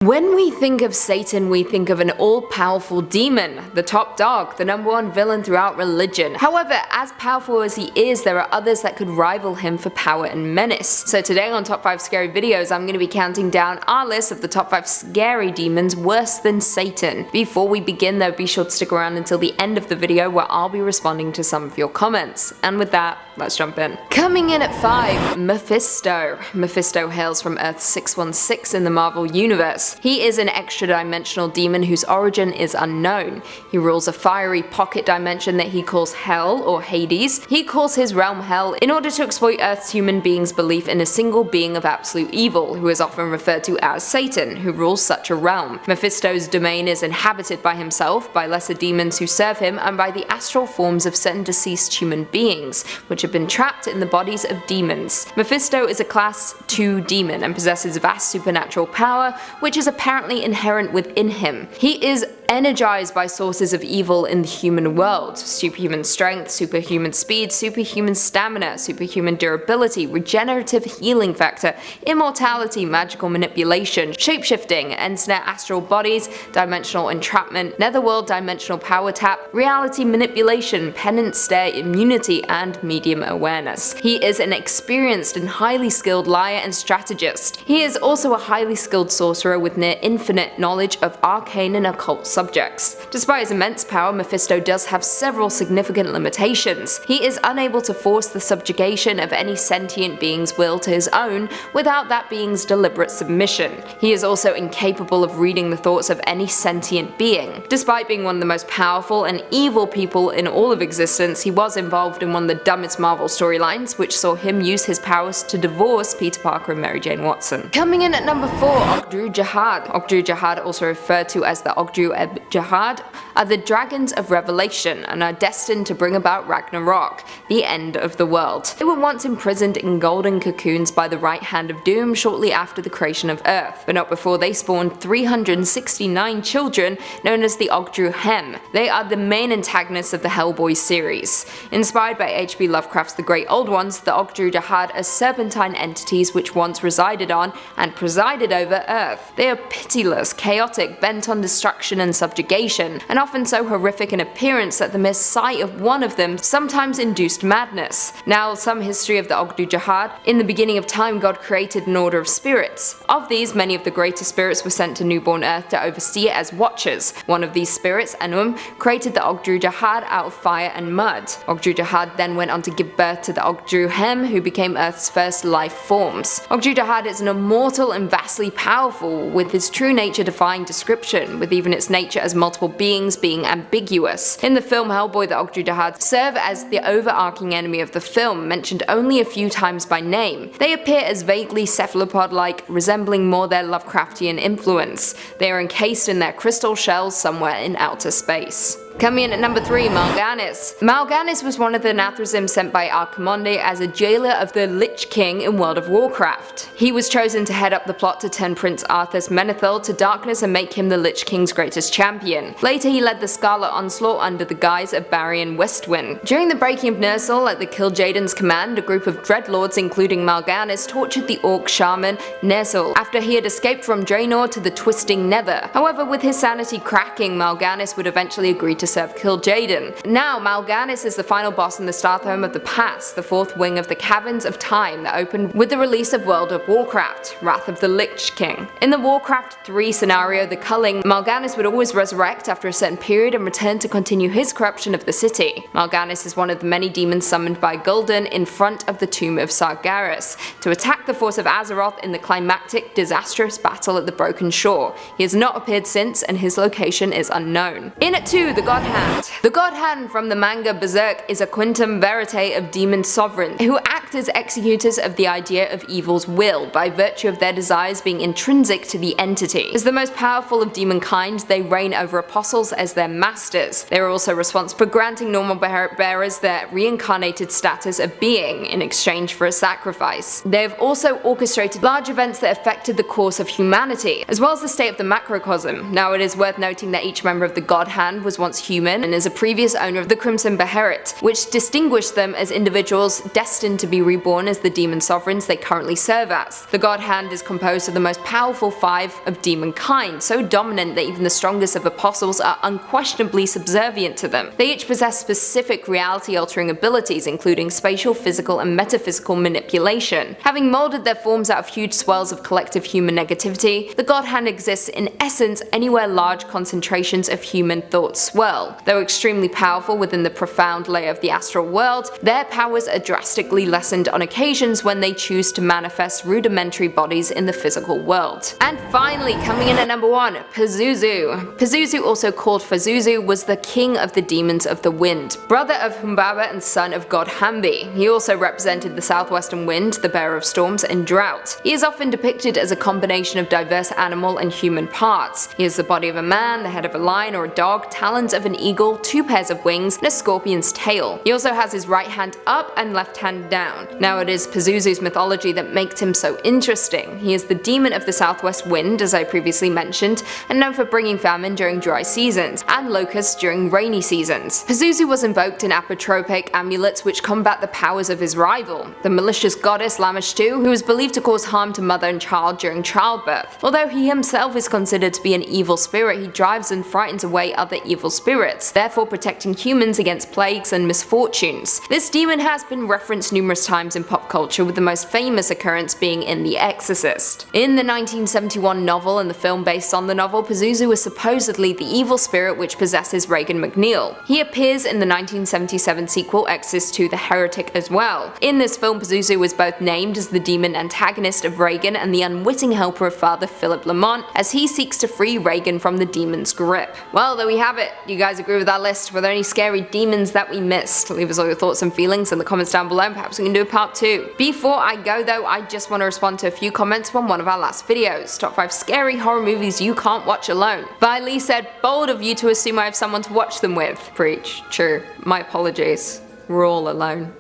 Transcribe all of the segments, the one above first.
When we think of Satan, we think of an all-powerful demon, the top dog, the #1 villain throughout religion. However, as powerful as he is, there are others that could rival him for power and menace. So today on Top 5 Scary Videos, I'm going to be counting down our list of the top 5 scary demons worse than Satan. Before we begin though, be sure to stick around until the end of the video where I'll be responding to some of your comments. And with that, let's jump in. Coming in at 5, Mephisto. Mephisto hails from Earth 616 in the Marvel Universe. He is an extra-dimensional demon whose origin is unknown. He rules a fiery pocket dimension that he calls Hell, or Hades. He calls his realm Hell in order to exploit Earth's human beings' belief in a single being of absolute evil, who is often referred to as Satan, who rules such a realm. Mephisto's domain is inhabited by himself, by lesser demons who serve him, and by the astral forms of certain deceased human beings, which have been trapped in the bodies of demons. Mephisto is a Class 2 demon and possesses vast supernatural power, which is apparently inherent within him. He is energized by sources of evil in the human world: superhuman strength, superhuman speed, superhuman stamina, superhuman durability, regenerative healing factor, immortality, magical manipulation, shapeshifting, ensnare astral bodies, dimensional entrapment, netherworld dimensional power tap, reality manipulation, penance stare, immunity, and medium awareness. He is an experienced and highly skilled liar and strategist. He is also a highly skilled sorcerer with near infinite knowledge of arcane and occult subjects. Despite his immense power, Mephisto does have several significant limitations. He is unable to force the subjugation of any sentient being's will to his own without that being's deliberate submission. He is also incapable of reading the thoughts of any sentient being. Despite being one of the most powerful and evil people in all of existence, he was involved in one of the dumbest Marvel storylines, which saw him use his powers to divorce Peter Parker and Mary Jane Watson. Coming in at number 4, Ogdru Jahad. Ogdru Jahad, also referred to as the Ogdru Eb Jahad, are the dragons of Revelation and are destined to bring about Ragnarok, the end of the world. They were once imprisoned in golden cocoons by the right hand of doom shortly after the creation of Earth, but not before they spawned 369 children known as the Ogdru Hem. They are the main antagonists of the Hellboy series. Inspired by H.P. Lovecraft's The Great Old Ones, the Ogdru Jahad are serpentine entities which once resided on and presided over Earth. They are pitiless, chaotic, bent on destruction and subjugation, and often so horrific in appearance that the mere sight of one of them sometimes induced madness. Now, some history of the Ogdru Jahad. In the beginning of time, God created an order of spirits. Of these, many of the greater spirits were sent to newborn Earth to oversee it as watchers. One of these spirits, Enum, created the Ogdru Jahad out of fire and mud. Ogdru Jahad then went on to give birth to the Ogdru Hem, who became Earth's first life forms. Ogdru Jahad is an immortal and vastly powerful, with his true nature defying description, with even its nature as multiple beings being ambiguous. In the film Hellboy, the Ogdru Jahad serve as the overarching enemy of the film, mentioned only a few times by name. They appear as vaguely cephalopod-like, resembling more their Lovecraftian influence. They are encased in their crystal shells somewhere in outer space. Coming in at number 3, Mal'Ganis. Mal'Ganis was one of the Nathrezim sent by Archimonde as a jailer of the Lich King in World of Warcraft. He was chosen to head up the plot to turn Prince Arthas Menethil to darkness and make him the Lich King's greatest champion. Later he led the Scarlet Onslaught under the guise of Barian Westwind. During the breaking of Ner'zhul at the Kil'jaeden's command, a group of dreadlords including Mal'Ganis tortured the orc shaman Ner'zhul after he had escaped from Draenor to the Twisting Nether. However, with his sanity cracking, Mal'Ganis would eventually agree to serve Kil'jaeden. Now, Mal'Ganis is the final boss in the Starthrone of the Past, the fourth wing of the Caverns of Time that opened with the release of World of Warcraft, Wrath of the Lich King. In the Warcraft 3 scenario, The Culling, Mal'Ganis would always resurrect after a certain period and return to continue his corruption of the city. Mal'Ganis is one of the many demons summoned by Gul'dan in front of the tomb of Sargeras to attack the force of Azeroth in the climactic, disastrous battle at the Broken Shore. He has not appeared since, and his location is unknown. In at 2, the God Hand. The God Hand from the manga Berserk is a quantum verite of demon sovereigns who act as executors of the idea of evil's will by virtue of their desires being intrinsic to the entity. As the most powerful of demonkind, they reign over apostles as their masters. They are also responsible for granting normal bearers their reincarnated status of being in exchange for a sacrifice. They have also orchestrated large events that affected the course of humanity, as well as the state of the macrocosm. Now, it is worth noting that each member of the God Hand was once human and is a previous owner of the Crimson Beherit, which distinguished them as individuals destined to be reborn as the demon sovereigns they currently serve as. The God Hand is composed of the most powerful 5 of demon kind, so dominant that even the strongest of apostles are unquestionably subservient to them. They each possess specific reality-altering abilities, including spatial, physical, and metaphysical manipulation. Having molded their forms out of huge swells of collective human negativity, the God Hand exists in essence anywhere large concentrations of human thought swirl. Though extremely powerful within the profound layer of the astral world, their powers are drastically lessened on occasions when they choose to manifest rudimentary bodies in the physical world. And finally, coming in at number 1, Pazuzu. Pazuzu, also called Pazuzu, was the king of the demons of the wind, brother of Humbaba and son of god Hambi. He also represented the southwestern wind, the bearer of storms and drought. He is often depicted as a combination of diverse animal and human parts. He has the body of a man, the head of a lion or a dog, talons of an eagle, 2 pairs of wings, and a scorpion's tail. He also has his right hand up and left hand down. Now it is Pazuzu's mythology that makes him so interesting. He is the demon of the southwest wind, as I previously mentioned, and known for bringing famine during dry seasons, and locusts during rainy seasons. Pazuzu was invoked in apotropic amulets which combat the powers of his rival, the malicious goddess Lamashtu, who is believed to cause harm to mother and child during childbirth. Although he himself is considered to be an evil spirit, he drives and frightens away other evil spirits, therefore protecting humans against plagues and misfortunes. This demon has been referenced numerous times in pop culture, with the most famous occurrence being in The Exorcist. In the 1971 novel and the film based on the novel, Pazuzu is supposedly the evil spirit which possesses Regan MacNeil. He appears in the 1977 sequel Exorcist II: The Heretic as well. In this film, Pazuzu was both named as the demon antagonist of Regan and the unwitting helper of Father Philip Lamont as he seeks to free Regan from the demon's grip. Well, there we have it. Do you guys agree with that list? Were there any scary demons that we missed? Leave us all your thoughts and feelings in the comments down below and perhaps we can do a part 2. Before I go though, I just want to respond to a few comments from one of our last videos. Top 5 scary horror movies you can't watch alone. Viley said, bold of you to assume I have someone to watch them with. Preach. True. My apologies. We're all alone.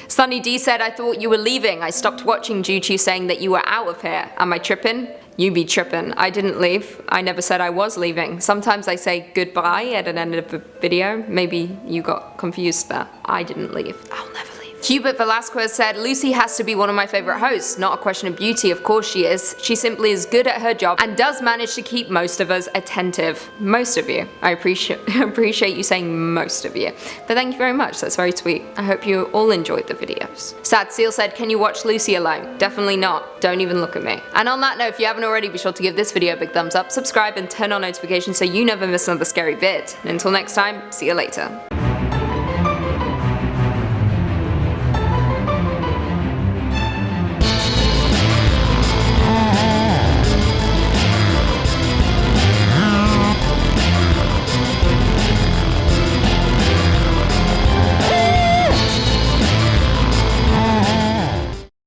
Sunny D said, I thought you were leaving. I stopped watching due to you saying that you were out of here. Am I tripping? You be trippin'. I didn't leave. I never said I was leaving. Sometimes I say goodbye at an end of a video. Maybe you got confused there. I didn't leave. I'll never leave. Hubert Velasquez said, Lucy has to be one of my favorite hosts. Not a question of beauty, of course she is. She simply is good at her job and does manage to keep most of us attentive. Most of you. I appreciate you saying most of you. But thank you very much, that's very sweet. I hope you all enjoyed the videos. Sad Seal said, can you watch Lucy alone? Definitely not. Don't even look at me. And on that note, if you haven't already, be sure to give this video a big thumbs up, subscribe and turn on notifications so you never miss another scary vid. And until next time, see you later.